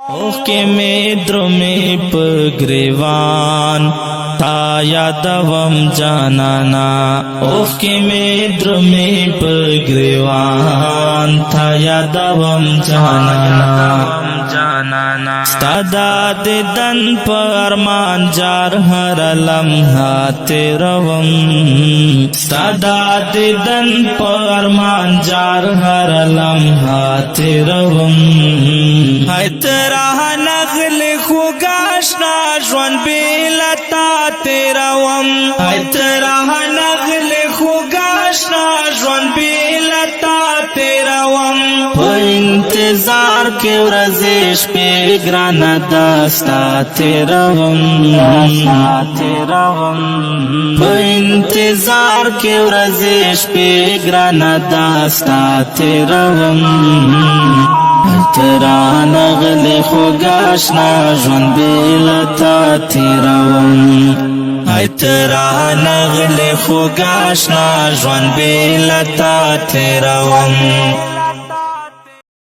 اوخی می درمی پگریوان تا یادوم جانانا اوخی می درمی پگریوان تا یادوم جانانا ستا دیدن پر ارمان جار هر لمحه تیروم ستا دیدن پر ارمان جار هر لمحه تیروم های ترا نغل خوگاشنا ژوند بیلتا تیروم های ترا نغل خوگاشنا ژوند بیلتا تیروم په انتظار کې ورځې شپې ګرانه داستا تیروم په انتظار کې ورځې شپې ګرانه داستا تیروم ترا نغل خوگاشنا ژوند بیلتا تیروم ای ترا نغل خوگاشنا ژوند بیلتا تیروم